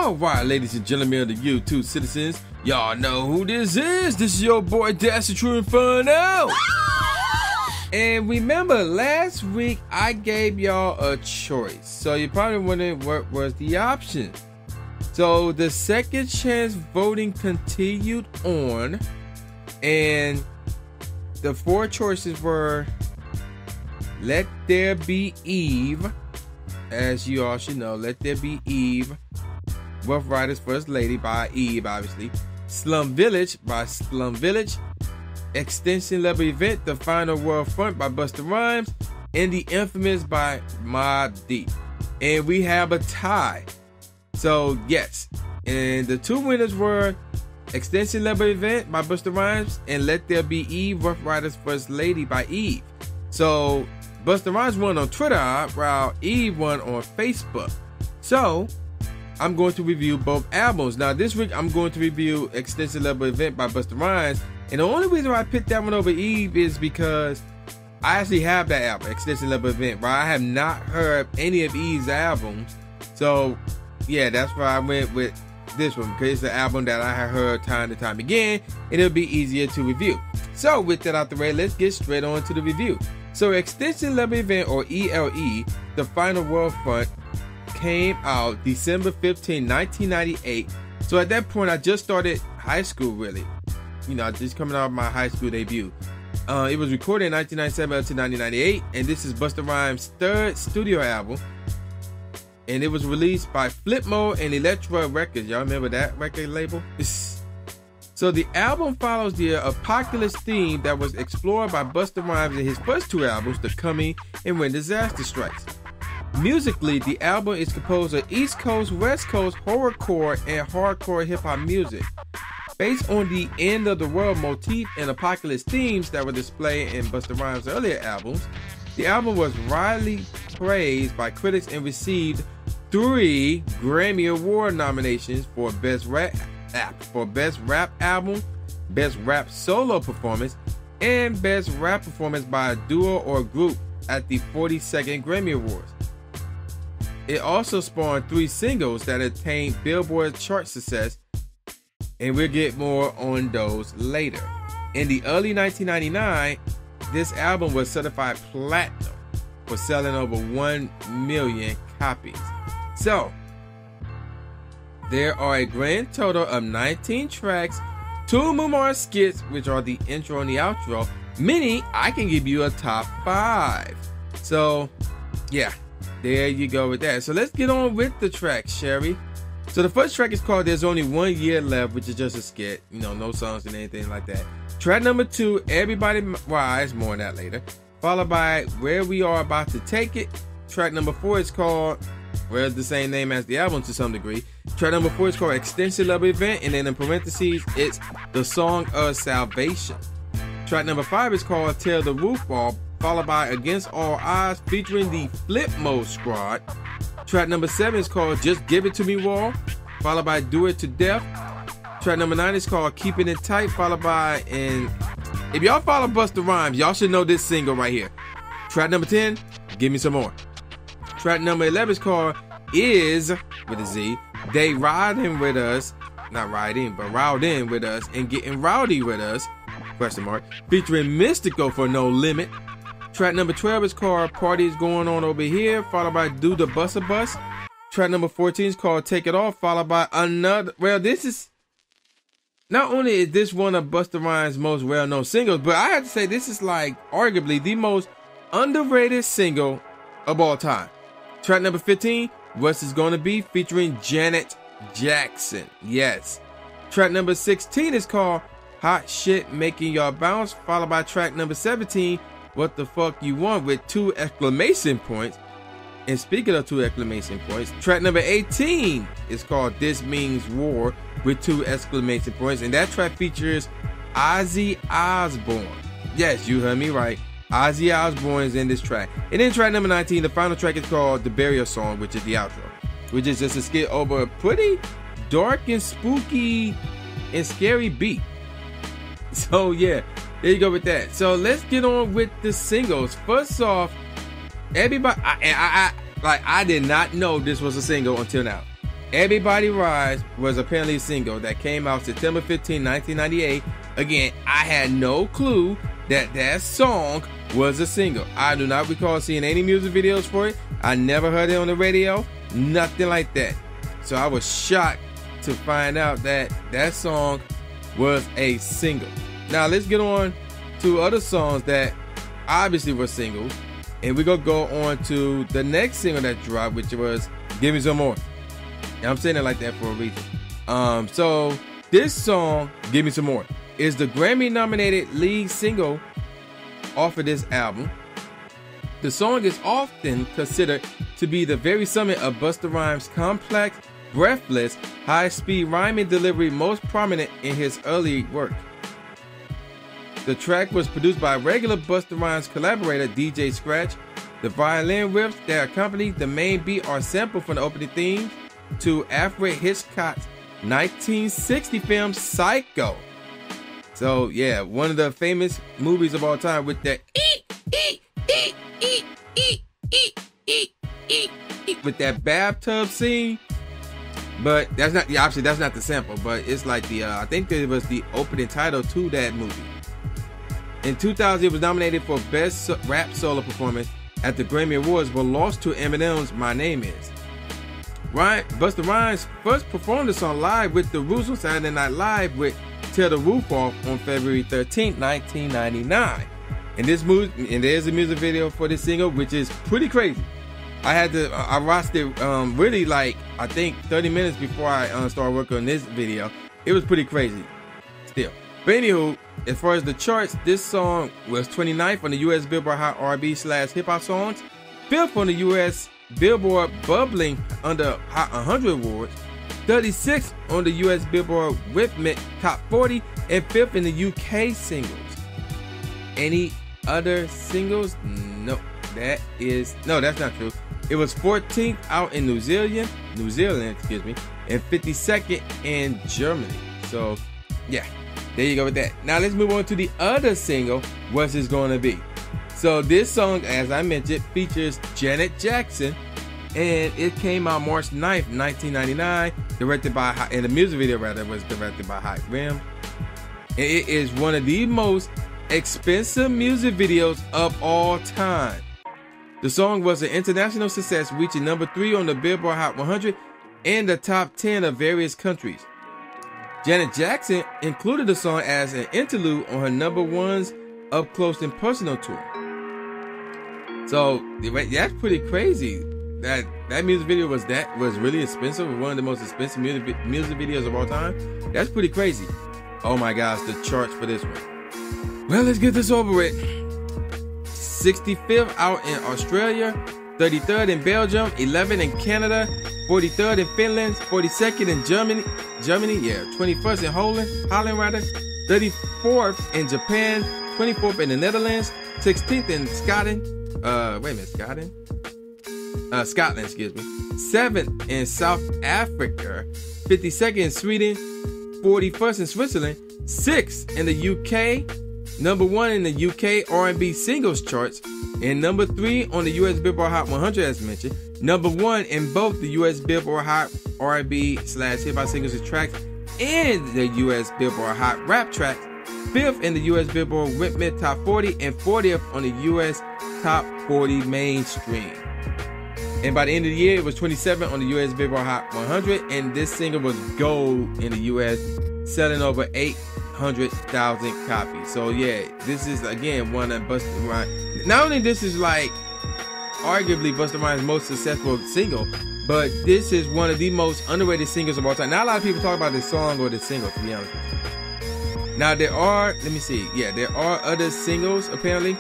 Alright, ladies and gentlemen of the YouTube citizens, y'all know who this is. This is your boy Dash the True Inferno. And remember, last week I gave y'all a choice. So you're probably wondering what was the option. So the second chance voting continued on, and the four choices were Let There Be Eve. As you all should know, Let There Be Eve, Rough Riders First Lady by Eve, obviously, Slum Village by Slum Village, Extinction Level Event, The Final World Front by Busta Rhymes, and The Infamous by Mobb Deep. And we have a tie. So yes, and the two winners were Extinction Level Event by Busta Rhymes and Let There Be Eve, Rough Riders First Lady by Eve. So Busta Rhymes won on Twitter, while Eve won on Facebook. So I'm going to review both albums. Now this week I'm going to review Extinction Level Event by Busta Rhymes, and the only reason why I picked that one over Eve is because I actually have that album, Extinction Level Event, but I have not heard any of Eve's albums. So yeah, that's why I went with this one, because it's the album that I have heard time and time again, and it'll be easier to review. So with that out the way, let's get straight on to the review. So Extinction Level Event, or E.L.E, The Final World Front, came out December 15, 1998. So at that point, I just started high school, really. You know, just coming out of my high school debut. It was recorded in 1997 up to 1998, and this is Busta Rhymes' third studio album. And it was released by Flip Mode and Elektra Records. Y'all remember that record label? So the album follows the apocalypse theme that was explored by Busta Rhymes in his first two albums, The Coming and When Disaster Strikes. Musically, the album is composed of East Coast, West Coast, horrorcore, and hardcore hip-hop music. Based on the end of the world motif and apocalypse themes that were displayed in Busta Rhymes' earlier albums, the album was widely praised by critics and received 3 Grammy Award nominations for Best Rap Album, Best Rap Solo Performance, and Best Rap Performance by a Duo or Group at the 42nd Grammy Awards. It also spawned 3 singles that attained Billboard chart success, and we'll get more on those later. In the early 1999, this album was certified platinum for selling over 1 million copies. So there are a grand total of 19 tracks, 2 memoir skits, which are the intro and the outro, meaning I can give you a top 5. So yeah, there you go with that. So let's get on with the tracks, Sherry. So the first track is called There's Only 1 Year Left, which is just a skit, you know, no songs and anything like that. Track number 2, Everybody Rise, more on that later, followed by Where We Are About to Take It. Track number 4 is called, well, it's the same name as the album to some degree. Track number 4 is called Extinction Level Event, and then in parentheses, it's The Song of Salvation. Track number 5 is called Tear the Roof Off, followed by Against All Odds, featuring the Flip Mode Squad. Track number 7 is called Just Give It To Me Wall, followed by Do It To Death. Track number 9 is called Keeping It Tight, followed by, and if y'all follow Busta Rhymes, y'all should know this single right here. Track number 10, Give Me Some More. Track number 11 is called Is, with a Z, They Riding With Us, not riding, but riding with us, and Getting Rowdy With Us, question mark, featuring Mystical for No Limit. Track number 12 is called Parties Going On Over Here, followed by Do the Busta Bus. Track number 14 is called Take It Off, followed by another, well, this is, not only is this one of Busta Rhymes' most well-known singles, but I have to say this is like arguably the most underrated single of all time. Track number 15, What's It's Gonna Be, featuring Janet Jackson. Yes. Track number 16 is called Hot Shit Making Y'all Bounce, followed by track number 17, What the Fuck You Want, with 2 exclamation points. And speaking of 2 exclamation points, track number 18 is called This Means War, with 2 exclamation points. And that track features Ozzy Osbourne. Yes, you heard me right. Ozzy Osbourne is in this track. And then track number 19, the final track is called The Burial Song, which is the outro, which is just a skit over a pretty dark and spooky and scary beat. So yeah, there you go with that. So let's get on with the singles. First off, everybody, I did not know this was a single until now. Everybody Rise was apparently a single that came out September 15, 1998. Again, I had no clue that song was a single. I do not recall seeing any music videos for it. I never heard it on the radio, nothing like that. So I was shocked to find out that song was a single. Now let's get on to other songs that obviously were singles, and we're gonna go on to the next single that dropped, which was Give Me Some More. And I'm saying it like that for a reason. So this song, Give Me Some More, is the Grammy-nominated lead single off of this album. The song is often considered to be the very summit of Busta Rhymes' complex, breathless, high-speed rhyming delivery, most prominent in his early work. The track was produced by regular Busta Rhymes collaborator DJ Scratch. The violin riffs that accompany the main beat are sampled from the opening theme to Alfred Hitchcock's 1960 film Psycho. So yeah, one of the famous movies of all time with that with that bathtub scene. But that's not, obviously that's not the sample, but it's like the I think it was the opening title to that movie. In 2000, it was nominated for Best Rap Solo Performance at the Grammy Awards, but lost to Eminem's My Name Is. Busta Rhymes first performed the song live with the Roots on Saturday Night Live with Tear the Roof Off on February 13, 1999. And there's a music video for this single, which is pretty crazy. I watched it really like, I think 30 minutes before I started working on this video. It was pretty crazy still. But anywho, as far as the charts, this song was 29th on the US Billboard Hot R&B/Hip Hop Songs, 5th on the US Billboard Bubbling Under Hot 100 Awards, 36th on the US Billboard Rhythmic Top 40, and 5th in the UK singles. Any other singles? No, that's not true. It was 14th out in New Zealand, and 52nd in Germany. So, yeah, there you go with that. Now let's move on to the other single, What's It Gonna Be? So this song, as I mentioned, features Janet Jackson, and it came out March 9th, 1999, and the music video was directed by Hot Rim. And it is one of the most expensive music videos of all time. The song was an international success, reaching number 3 on the Billboard Hot 100 and the top 10 of various countries. Janet Jackson included the song as an interlude on her number 1's Up Close and Personal tour. So that's pretty crazy. That music video was really expensive, one of the most expensive music videos of all time. That's pretty crazy. Oh my gosh, the charts for this one. Well, let's get this over with. 65th out in Australia, 33rd in Belgium, 11th in Canada, 43rd in Finland, 42nd in Germany, 21st in Holland, 34th in Japan, 24th in the Netherlands, 16th in Scotland, Scotland, 7th in South Africa, 52nd in Sweden, 41st in Switzerland, 6th in the UK, number 1 in the UK R&B singles charts, and number 3 on the US Billboard Hot 100 as mentioned, number 1 in both the US Billboard Hot R&B/Hip Hop Singles and Tracks and the US Billboard Hot Rap Tracks, 5th in the US Billboard Rhythmic Top 40, and 40th on the US Top 40 Mainstream. And by the end of the year, it was 27th on the US Billboard Hot 100, and this single was gold in the US, selling over 800,000 copies. So yeah, this is again one of Busta Rhymes. Not only this is like arguably Busta Rhymes' most successful single, but this is one of the most underrated singles of all time. Not a lot of people talk about this song or this single, to be honest with you. Now there are other singles apparently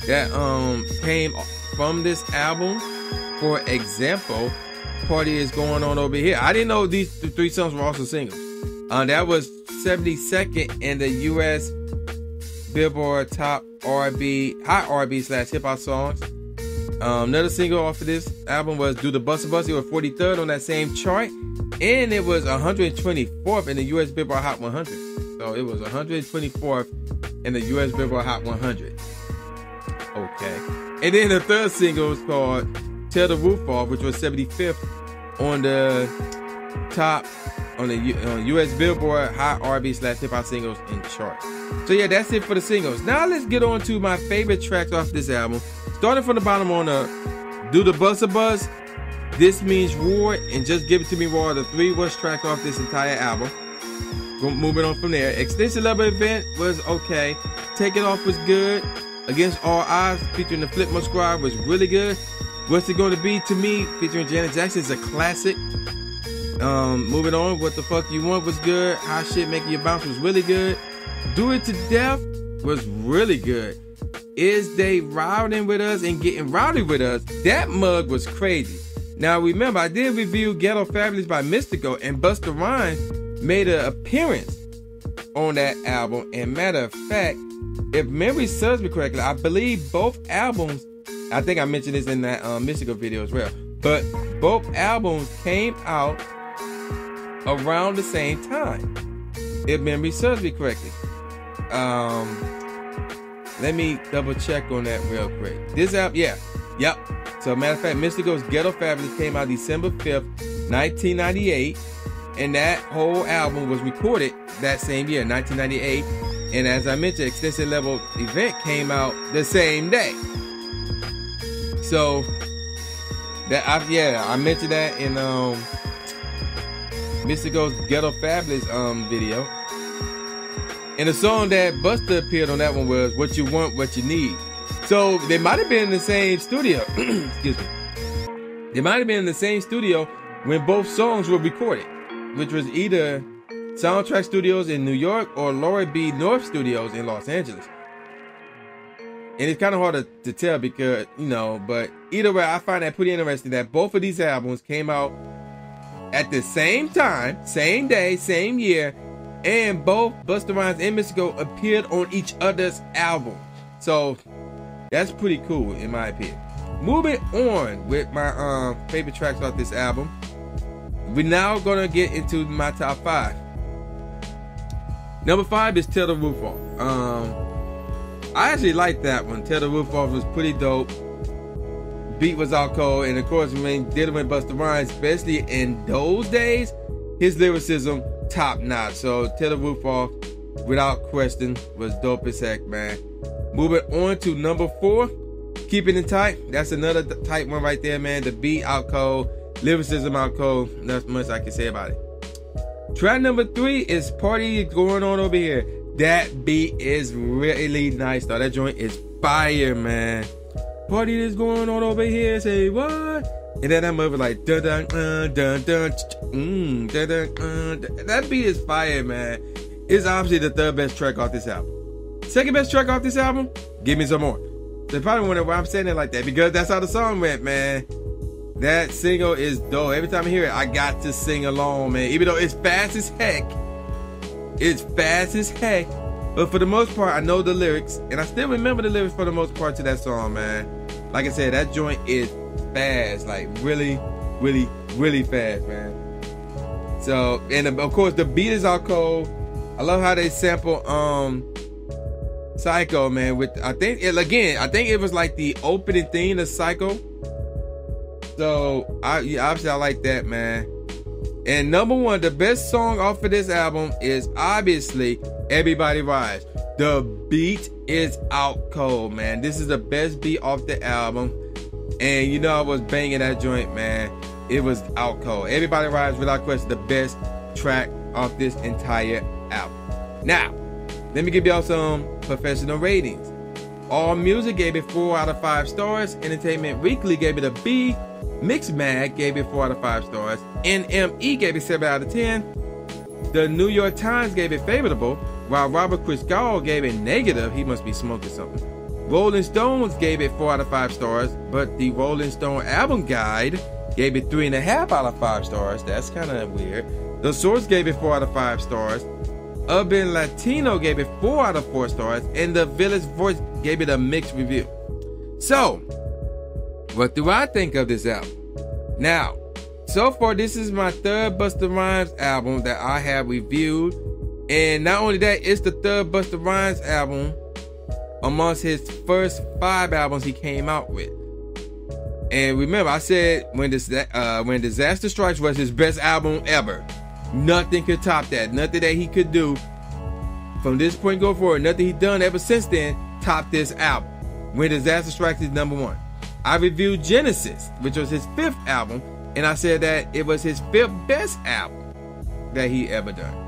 that came from this album. For example, Party Is Going On Over Here. I didn't know these 3 songs were also singles. That was 72nd in the US Billboard Top R&B, Hot R&B/Hip Hop Songs. Another single off of this album was Do the Busta Bus. It was 43rd on that same chart, and it was 124th in the US Billboard Hot 100. So it was 124th in the US Billboard Hot 100. Okay. And then the third single was called Tear the Roof Off, which was 75th on the top on the US Billboard Hot R&B/Hip Hop Singles and chart. So yeah, that's it for the singles. Now let's get on to my favorite tracks off this album. Starting from the bottom on Do the Busta Buzz, This Means War, and Just Give It To Me Raw, the 3 worst tracks off this entire album. Moving on from there, Extinction Level Event was okay. Take It Off was good. Against All Odds, featuring the Flipmode Squad, was really good. What's It Gonna Be To Me, featuring Janet Jackson, is a classic. Moving on, What the Fuck You Want was good. Hot Shit Making You Bounce was really good. Do It To Death was really good. Is They Riding With Us and Getting Rowdy With Us, that mug was crazy. Now remember, I did review Ghetto Fabulous by Mystical, and Busta Rhymes made an appearance on that album. And matter of fact, if memory serves me correctly, I believe both albums, I think I mentioned this in that Mystical video as well, but both albums came out around the same time, if memory serves me correctly. Let me double check on that real quick. This album, yep. So matter of fact, Mystical's Ghetto Fabulous came out December 5th, 1998, and that whole album was recorded that same year, 1998. And as I mentioned, Extinction Level Event came out the same day. So that I mentioned that in Mystico's Ghetto Fabulous video. And the song that Busta appeared on that one was What You Want, What You Need. So they might have been in the same studio. Excuse me. They might have been in the same studio when both songs were recorded, which was either Soundtrack Studios in New York or Laura B. North Studios in Los Angeles. And it's kind of hard to tell because, but either way, I find that pretty interesting that both of these albums came out at the same time, same day, same year, and both Busta Rhymes and Mystical appeared on each other's album. So that's pretty cool in my opinion. Moving on with my favorite tracks off this album, we're now gonna get into my top 5. Number 5 is Tear the Roof Off. I actually like that one. Tear the Roof Off was pretty dope. Beat was out cold, and of course, when dealing with Busta Rhymes, especially in those days, his lyricism top notch. So Tear the Roof Off, without question, was dope as heck, man. Moving on to number 4, Keeping It Tight. That's another tight one right there, man. The beat out cold, lyricism out cold. Not much I can say about it. Track number 3 is Party Going On Over Here. That beat is really nice, though. That joint is fire, man. Party is going on over here. Say what? And then that mother like dun dun dun dun dun dun dun. That beat is fire, man. It's obviously the 3rd best track off this album. 2nd best track off this album, Give Me Some More. They probably wonder why I'm saying it like that, because that's how the song went, man. That single is dope. Every time I hear it, I got to sing along, man. Even though it's fast as heck. It's fast as heck. But for the most part, I know the lyrics. And I still remember the lyrics for the most part to that song, man. Like I said, that joint is fast. Like, really, really, really fast, man. So, and of course, the beat is out cold. I love how they sample Psycho, man. With I think it was like the opening theme of Psycho. So obviously I like that, man. And number 1, the best song off of this album is obviously Everybody Rise. The beat is out cold, man. This is the best beat off the album. And I was banging that joint, man. It was out cold. Everybody Rise, without question, the best track off this entire album. Now, let me give y'all some professional ratings. All Music gave it 4 out of 5 stars. Entertainment Weekly gave it a B. Mixed Mag gave it 4 out of 5 stars. NME gave it 7 out of 10. The New York Times gave it favorable, while Robert Christgau gave it negative. He must be smoking something. Rolling Stones gave it 4 out of 5 stars, but the Rolling Stone Album Guide gave it 3.5 out of 5 stars. That's kind of weird. The Source gave it 4 out of 5 stars. Urban Latino gave it 4 out of 4 stars, and The Village Voice gave it a mixed review. So, what do I think of this album? Now, so far, this is my 3rd Busta Rhymes album that I have reviewed. And not only that, it's the 3rd Busta Rhymes album amongst his first 5 albums he came out with. And remember, I said when Disaster Strikes was his best album ever. Nothing could top that. Nothing that he could do from this point go forward. Nothing he done ever since then top this album. When Disaster Strikes is number 1. I reviewed Genesis, which was his 5th album, and I said that it was his 5th best album that he ever done.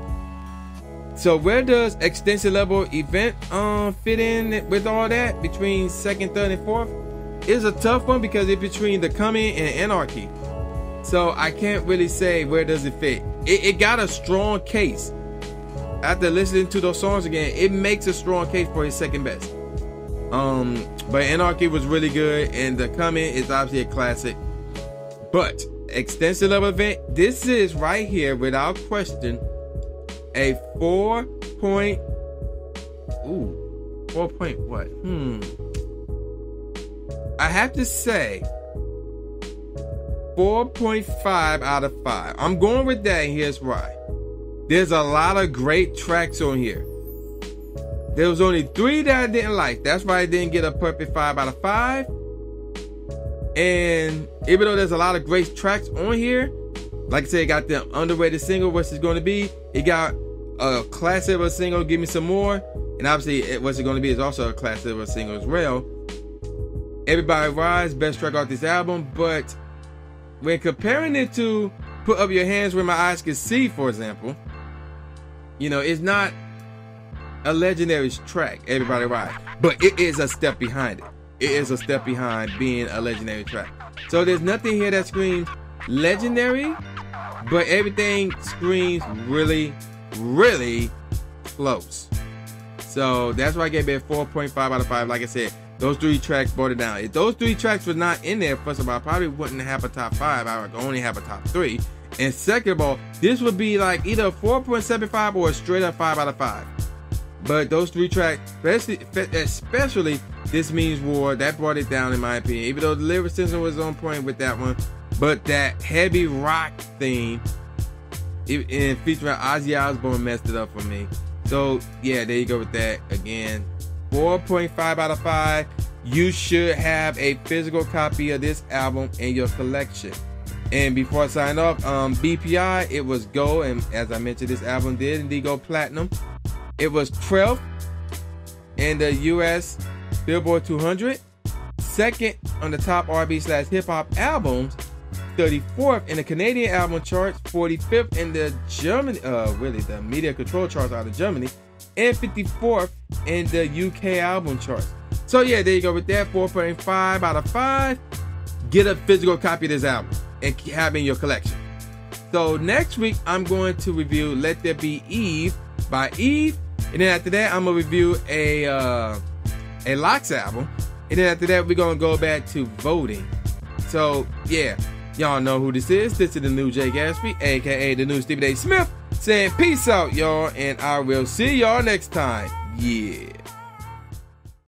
So where does Extinction Level Event fit in with all that between 2nd, 3rd, and 4th? It's a tough one because it's between The Coming and Anarchy. So I can't really say where does it fit. It got a strong case. After listening to those songs again, it makes a strong case for his 2nd best. But Anarchy was really good, and The Coming is obviously a classic. But Extinction Level Event, this is right here without question a 4 point what? I have to say 4.5 out of 5. I'm going with that, and here's why. There's a lot of great tracks on here. There was only 3 that I didn't like. That's why I didn't get a perfect 5 out of 5. And even though there's a lot of great tracks on here, like I said, it got the underrated single, What's It Gonna Be? It got a classic of a single, Give Me Some More. And obviously, What's It Gonna Be is also a classic of a single as well. Everybody Rise, best track off this album. But when comparing it to Put Up Your Hands Where My Eyes Can See, for example, you know, it's not a legendary track, Everybody Rise. But it is a step behind it. It is a step behind being a legendary track. So there's nothing here that screams legendary, but everything screams really, really close. So that's why I gave it 4.5 out of 5. Like I said, those 3 tracks brought it down. If those 3 tracks were not in there, first of all, I probably wouldn't have a top 5. I would only have a top 3. And second of all, this would be like either a 4.75 or a straight up 5 out of 5. But those 3 tracks, especially This Means War, that brought it down in my opinion. Even though the lyricism was on point with that one, but that heavy rock theme, and featuring Ozzy Osbourne, messed it up for me. So yeah, there you go with that. Again, 4.5 out of 5. You should have a physical copy of this album in your collection. And before I sign off, BPI, it was gold, and as I mentioned, this album did indeed go platinum. It was 12th in the US Billboard 200, 2nd on the top R&B/hip hop albums, 34th in the Canadian album charts, 45th in the Germany, the media control charts out of Germany, and 54th in the UK album charts. So yeah, there you go with that, 4.5 out of 5. Get a physical copy of this album and have it in your collection. So next week, I'm going to review Let There Be Eve by Eve. And then after that, I'm going to review a Locks album. And then after that, we're going to go back to voting. So yeah, y'all know who this is. This is the new Jay Gatsby, aka the new Stephen A. Smith, saying peace out, y'all. And I will see y'all next time. Yeah.